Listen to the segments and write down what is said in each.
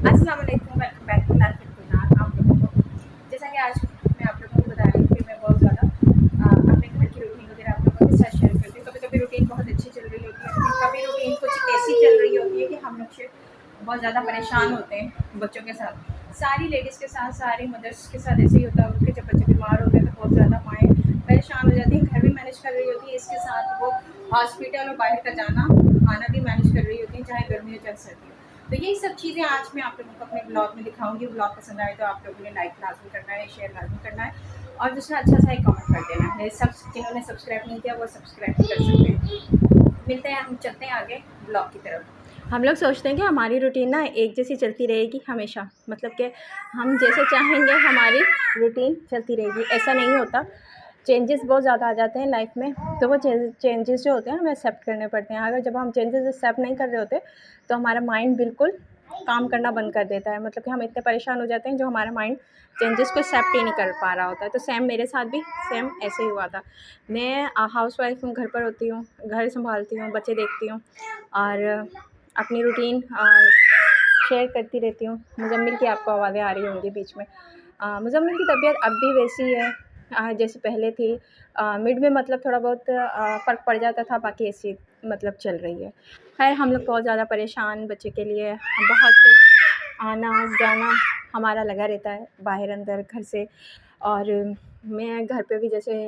अस्सलाम वालेकुम, welcome back to life with Gulnar. आप लोगों को जैसा कि आज मैं आप लोगों को बता रही हूँ कि मैं बहुत ज़्यादा अपने घर की रूटीन वगैरह आप लोगों के साथ शेयर करती हूँ। कभी कभी रूटीन बहुत अच्छी चल रही होती है, लेकिन कभी रूटीन कुछ ऐसी चल रही होती है कि हम लोग से बहुत ज़्यादा परेशान होते हैं बच्चों के साथ। सारी लेडीज़ के साथ, सारी मदर्स के साथ ऐसे ही होता है कि जब बच्चे बीमार होते हैं तो बहुत ज़्यादा माएँ परेशान हो जाती हैं। घर भी मैनेज कर रही होती है, इसके साथ वो हॉस्पिटल और बाहर का जाना आना भी मैनेज कर रही होती हैं, चाहे गर्मी हो चाहे सर्दी हो। तो यही सब चीज़ें आज मैं आप लोगों को अपने ब्लॉग में दिखाऊंगी। ब्लॉग पसंद आए तो आप लोगों ने लाइक लाजमी करना है, शेयर लाजमी करना है और दूसरा अच्छा सा एक कमेंट कर देना है। सब जिन्होंने सब्सक्राइब नहीं किया वो सब्सक्राइब भी कर सकते हैं। मिलते हैं, हम चलते हैं आगे ब्लॉग की तरफ। हम लोग सोचते हैं कि हमारी रूटीन ना एक जैसी चलती रहेगी हमेशा, मतलब कि हम जैसे चाहेंगे हमारी रूटीन चलती रहेगी, ऐसा नहीं होता। चेंजेस बहुत ज़्यादा आ जाते हैं लाइफ में, तो वो चेंजेस जो होते हैं हमें एक्सेप्ट करने पड़ते हैं। अगर जब हम चेंजेस एक्सेप्ट नहीं कर रहे होते तो हमारा माइंड बिल्कुल काम करना बंद कर देता है, मतलब कि हम इतने परेशान हो जाते हैं जो हमारा माइंड चेंजेस को एक्सेप्ट ही नहीं कर पा रहा होता है। तो सेम मेरे साथ भी सेम ऐसे ही हुआ था। मैं हाउस वाइफ हूँ, घर पर होती हूँ, घर संभालती हूँ, बच्चे देखती हूँ और अपनी रूटीन शेयर करती रहती हूँ। मुज़म्मिल की आपको आवाज़ें आ रही होंगी बीच में। मुज़म्मिल की तबीयत अब भी वैसी है जैसे पहले थी। मिड में मतलब थोड़ा बहुत फ़र्क पड़ जाता था, बाकी ऐसी मतलब चल रही है। खैर हम लोग बहुत ज़्यादा परेशान बच्चे के लिए, बहुत आना जाना हमारा लगा रहता है बाहर अंदर घर से। और मैं घर पे भी जैसे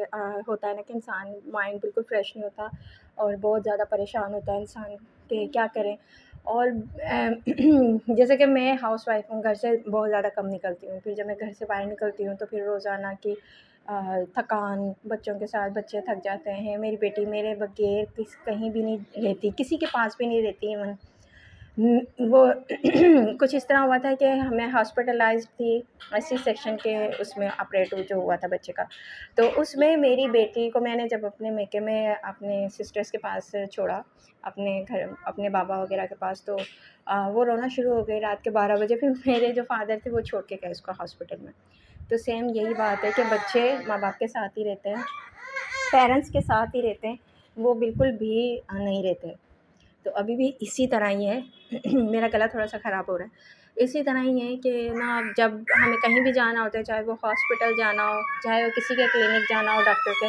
होता है ना कि इंसान माइंड बिल्कुल फ्रेश नहीं होता और बहुत ज़्यादा परेशान होता है इंसान कि क्या करें। और जैसे कि मैं हाउसवाइफ़ हूँ, घर से बहुत ज़्यादा कम निकलती हूँ। फिर जब मैं घर से बाहर निकलती हूँ तो फिर रोज़ाना की थकान, बच्चों के साथ बच्चे थक जाते हैं। मेरी बेटी मेरे बगैर कहीं भी नहीं रहती, किसी के पास भी नहीं रहती इवन। वो कुछ इस तरह हुआ था कि मैं हॉस्पिटलाइज़्ड थी, सी सेक्शन के उसमें ऑपरेट जो हुआ था बच्चे का। तो उसमें मेरी बेटी को मैंने जब अपने मेके में अपने सिस्टर्स के पास छोड़ा, अपने घर अपने बाबा वगैरह के पास, तो वो रोना शुरू हो गई रात के 12 बजे। फिर मेरे जो फ़ादर थे वो छोड़ के गए उसको हॉस्पिटल में। तो सेम यही बात है कि बच्चे माँ-बाप के साथ ही रहते हैं, पेरेंट्स के साथ ही रहते हैं, वो बिल्कुल भी नहीं रहते। तो अभी भी इसी तरह ही है। मेरा गला थोड़ा-सा ख़राब हो रहा है। इसी तरह ही है कि ना जब हमें कहीं भी जाना होता है, चाहे वो हॉस्पिटल जाना हो, चाहे वो किसी के क्लिनिक जाना हो डॉक्टर के,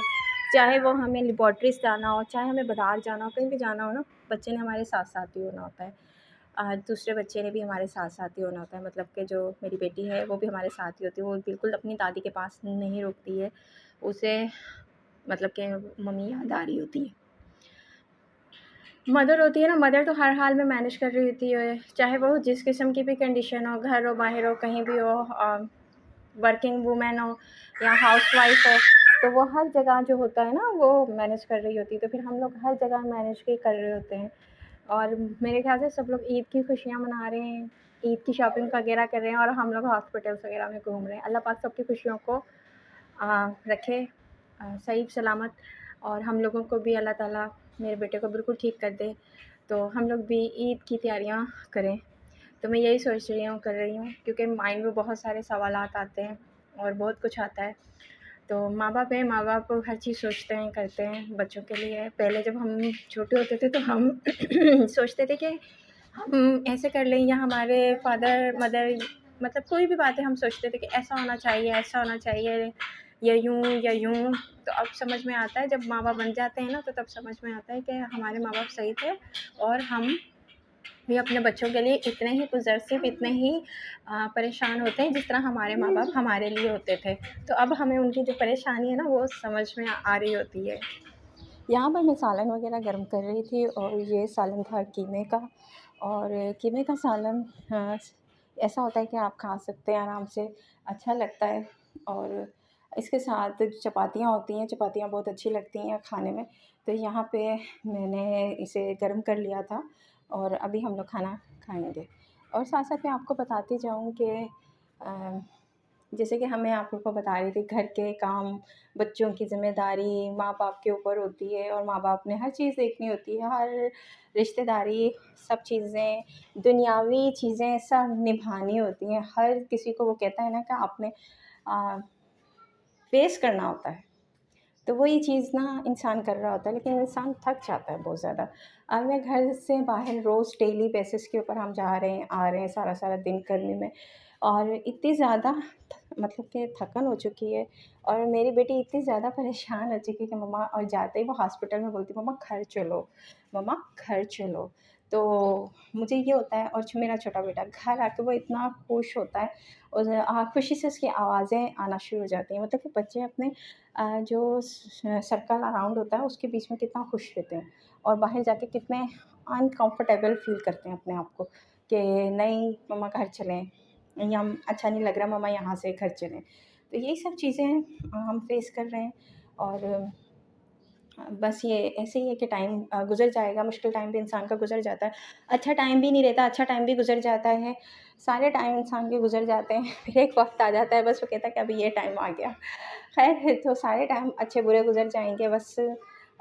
चाहे वो हमें लेबॉरेटरीज़ जाना हो, चाहे हमें बाज़ार जाना हो, कहीं भी जाना हो ना, बच्चे ने हमारे साथ-साथ ही होना होता है। दूसरे बच्चे ने भी हमारे साथ-साथ ही होना होता है, मतलब कि जो मेरी बेटी है वो भी हमारे साथ ही होती है। वो बिल्कुल अपनी दादी के पास नहीं रुकती है। उसे मतलब कि मम्मी याद आ रही होती है। मदर होती है ना, मदर तो हर हाल में मैनेज कर रही होती है, चाहे वो जिस किस्म की भी कंडीशन हो, घर हो, बाहर हो, कहीं भी हो, वर्किंग वूमेन हो या हाउसवाइफ हो, तो वो हर जगह जो होता है ना वो मैनेज कर रही होती है। तो फिर हम लोग हर जगह मैनेज ही कर रहे होते हैं। और मेरे ख़्याल से सब लोग ईद की खुशियाँ मना रहे हैं, ईद की शॉपिंग वगैरह कर रहे हैं और हम लोग हॉस्पिटल्स वगैरह में घूम रहे हैं। अल्लाह पाक सबकी खुशियों को रखे सही सलामत, और हम लोगों को भी अल्लाह ताला मेरे बेटे को बिल्कुल ठीक कर दे, तो हम लोग भी ईद की तैयारियां करें। तो मैं यही सोच रही हूँ, कर रही हूँ, क्योंकि माइंड में बहुत सारे सवालात आते हैं और बहुत कुछ आता है। तो माँ बाप हैं, माँ बाप हर चीज़ सोचते हैं, करते हैं बच्चों के लिए। पहले जब हम छोटे होते थे तो हम सोचते थे कि हम ऐसे कर लें, या हमारे फादर मदर मतलब कोई भी बातें हम सोचते थे कि ऐसा होना चाहिए, ऐसा होना चाहिए, या यूँ या यूँ। तो अब समझ में आता है, जब माँ बाप बन जाते हैं ना, तो तब समझ में आता है कि हमारे माँ बाप सही थे और हम भी अपने बच्चों के लिए इतने ही पॉज़ेसिव, इतने ही परेशान होते हैं जिस तरह हमारे माँ बाप हमारे लिए होते थे। तो अब हमें उनकी जो परेशानी है ना वो समझ में आ रही होती है। यहाँ पर मैं सालन वगैरह गर्म कर रही थी और ये सालन था कीमे का। और कीमे का सालन ऐसा होता है कि आप खा सकते हैं आराम से, अच्छा लगता है। और इसके साथ चपातियाँ होती हैं, चपातियाँ बहुत अच्छी लगती हैं खाने में। तो यहाँ पे मैंने इसे गर्म कर लिया था और अभी हम लोग खाना खाएँगे। और साथ-साथ मैं आपको बताती जाऊँ कि अ, जैसे कि मैं आप लोग को बता रही थी, घर के काम, बच्चों की ज़िम्मेदारी माँ-बाप के ऊपर होती है और माँ-बाप ने हर चीज़ देखनी होती है, हर रिश्तेदारी, सब चीज़ें, दुनियावी चीज़ें सब निभानी होती हैं। हर किसी को वो कहता है ना कि आपने अ, फ़ेस करना होता है। तो वही चीज़ ना इंसान कर रहा होता है, लेकिन इंसान थक जाता है बहुत ज़्यादा। अब मैं घर से बाहर रोज़ डेली बेसिस के ऊपर हम जा रहे हैं, आ रहे हैं सारा-सारा दिन गर्मी में, और इतनी ज़्यादा मतलब कि थकन हो चुकी है, और मेरी बेटी इतनी ज़्यादा परेशान हो चुकी है कि मम्मा, और जाते ही वो हॉस्पिटल में बोलती है, "मम्मा घर चलो, मम्मा घर चलो।" तो मुझे ये होता है, और मेरा छोटा बेटा घर आके वो इतना खुश होता है, और खुशी से उसकी आवाज़ें आना शुरू हो जाती हैं। मतलब कि बच्चे अपने जो सर्कल अराउंड होता है उसके बीच में कितना खुश रहते हैं, और बाहर जाके कितने अनकंफर्टेबल फ़ील करते हैं अपने आप को, कि नहीं मम्मा घर चलें, या अच्छा नहीं लग रहा मम्मा यहाँ से घर चलें। तो यही सब चीज़ें हम फेस कर रहे हैं, और बस ये ऐसे ही है कि टाइम गुज़र जाएगा, मुश्किल टाइम भी इंसान का गुज़र जाता है। अच्छा टाइम भी नहीं रहता, अच्छा टाइम भी गुज़र जाता है, सारे टाइम इंसान के गुज़र जाते हैं। फिर एक वक़्त आ जाता है, बस वो कहता है कि अभी ये टाइम आ गया। ख़ैर, तो सारे टाइम अच्छे-बुरे गुज़र जाएँगे, बस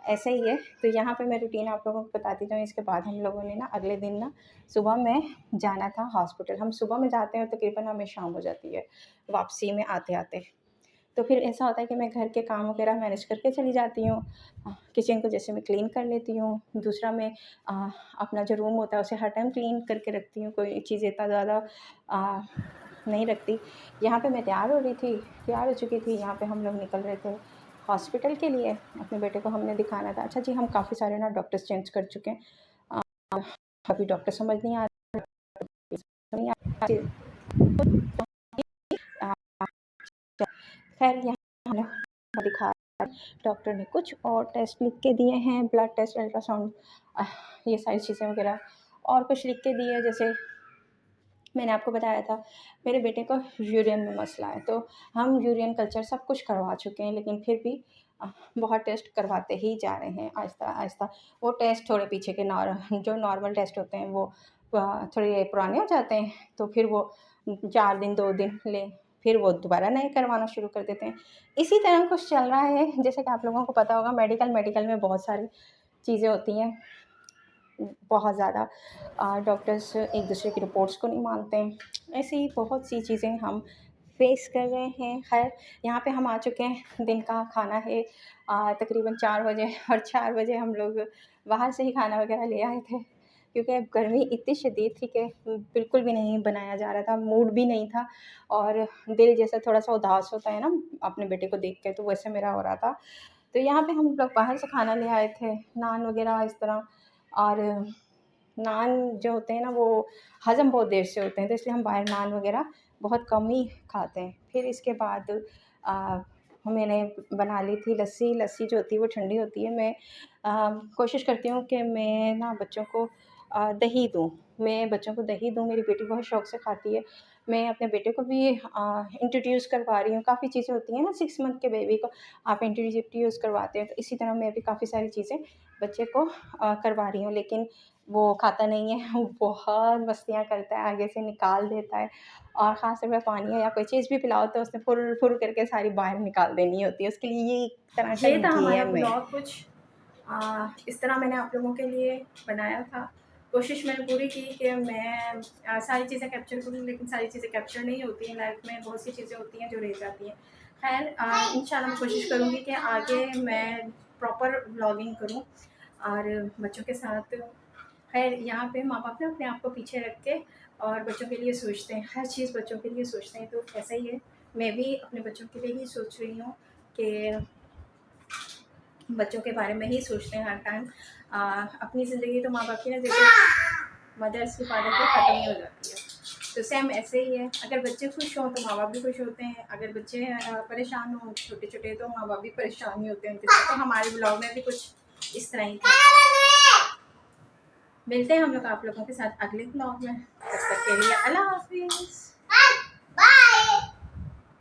ऐसे ही है। तो यहाँ पे मैं रूटीन आप लोगों को बताती जाऊँ, इसके बाद हम लोगों ने ना अगले दिन ना सुबह में जाना था हॉस्पिटल। हम सुबह में जाते हैं और तकरीबन हमें शाम हो जाती है वापसी में आते-आते। तो फिर ऐसा होता है कि मैं घर के काम वगैरह मैनेज करके चली जाती हूँ। किचन को जैसे मैं क्लीन कर लेती हूँ। दूसरा मैं अपना जो रूम होता है उसे हर टाइम क्लीन करके रखती हूँ, कोई चीज़ इतना ज़्यादा अ, नहीं रखती। यहाँ पे मैं तैयार हो रही थी, तैयार हो चुकी थी, यहाँ पे हम लोग निकल रहे थे हॉस्पिटल के लिए, अपने बेटे को हमने दिखाना था। अच्छा जी, हम काफ़ी सारे ना डॉक्टर्स चेंज कर चुके हैं। अ, अभी डॉक्टर समझ नहीं आ नहीं आ रही अ, खैर यहाँ हमने दिखा, डॉक्टर ने कुछ और टेस्ट लिख के दिए हैं, ब्लड टेस्ट, अल्ट्रासाउंड, ये सारी चीज़ें वगैरह, और कुछ लिख के दिए, जैसे मैंने आपको बताया था मेरे बेटे को यूरिन में मसला है, तो हम यूरिन कल्चर सब कुछ करवा चुके हैं, लेकिन फिर भी बहुत टेस्ट करवाते ही जा रहे हैं आहिस्ता-आहिस्ता। वो टेस्ट थोड़े पीछे के जो नॉर्मल टेस्ट होते हैं वो थोड़े पुराने हो जाते हैं, तो फिर वो 4 दिन 2 दिन फिर वो दोबारा नए करवाना शुरू कर देते हैं। इसी तरह कुछ चल रहा है, जैसे कि आप लोगों को पता होगा मेडिकल में बहुत सारी चीज़ें होती हैं, बहुत ज़्यादा डॉक्टर्स एक-दूसरे की रिपोर्ट्स को नहीं मानते हैं। ऐसी ही बहुत सी चीज़ें हम फ़ेस कर रहे हैं। ख़ैर, यहाँ पे हम आ चुके हैं, दिन का खाना है तकरीबन 4 बजे, और 4 बजे हम लोग बाहर से ही खाना वग़ैरह ले आए थे, क्योंकि अब गर्मी इतनी शदीद थी कि बिल्कुल भी नहीं बनाया जा रहा था, मूड भी नहीं था, और दिल जैसा थोड़ा-सा उदास होता है ना अपने बेटे को देख के, तो वैसे मेरा हो रहा था। तो यहाँ पे हम लोग बाहर से खाना ले आए थे, नान वग़ैरह इस तरह, और नान जो होते हैं ना वो हज़म बहुत देर से होते हैं, तो इसलिए हम बाहर नान वग़ैरह बहुत कम ही खाते हैं। फिर इसके बाद मैंने बना ली थी लस्सी। लस्सी जो होती है वो ठंडी होती है। मैं कोशिश करती हूँ कि मैं ना बच्चों को दही दूँ। मैं बच्चों को दही दूँ, मेरी बेटी बहुत शौक से खाती है। मैं अपने बेटे को भी इंट्रोड्यूस करवा रही हूँ, काफ़ी चीज़ें होती हैं ना 6 मंथ के बेबी को आप इंट्रोड्यूस करवाते हैं, तो इसी तरह मैं भी काफ़ी सारी चीज़ें बच्चे को करवा रही हूँ, लेकिन वो खाता नहीं है, वो बहुत मस्तियाँ करता है, आगे से निकाल देता है, और ख़ास तौर पे पानी या कोई चीज़ भी पिलाओ तो उसने फुर-फुर करके सारी बाहर निकाल देनी होती है, उसके लिए ये एक तरह का ये था हमारा गेम है। ब्लॉग कुछ इस तरह मैंने आप लोगों के लिए बनाया था। कोशिश मैंने पूरी की कि मैं सारी चीज़ें कैप्चर करूँ, लेकिन सारी चीज़ें कैप्चर नहीं होती हैं, लाइफ़ में बहुत सी चीज़ें होती हैं जो रह जाती हैं। ख़ैर इंशाल्लाह मैं कोशिश करूँगी कि आगे मैं प्रॉपर व्लॉगिंग करूँ और बच्चों के साथ। ख़ैर यहाँ पे माँ-बाप ना अपने आप को पीछे रख के और बच्चों के लिए सोचते हैं, हर चीज़ बच्चों के लिए सोचते हैं, तो ऐसा ही है। मैं भी अपने बच्चों के लिए ही सोच रही हूँ कि बच्चों के बारे में ही सोचते हैं हर टाइम। अपनी ज़िंदगी तो माँ-बाप की ना जैसे मदर्स की फादर की ख़त्म ही हो जाती है। तो सेम ऐसे ही है, अगर बच्चे खुश हों तो माँ-बाप भी खुश होते हैं, अगर बच्चे परेशान हों छोटे-छोटे तो माँ-बाप भी परेशान ही होते हैं उनके साथ। तो हमारे ब्लॉग में भी कुछ इस तरह ही था। मिलते हैं हम लोग आप लोगों के साथ अगले ब्लॉग में। तब तक के लिए अल्लाह हाफ़िज़।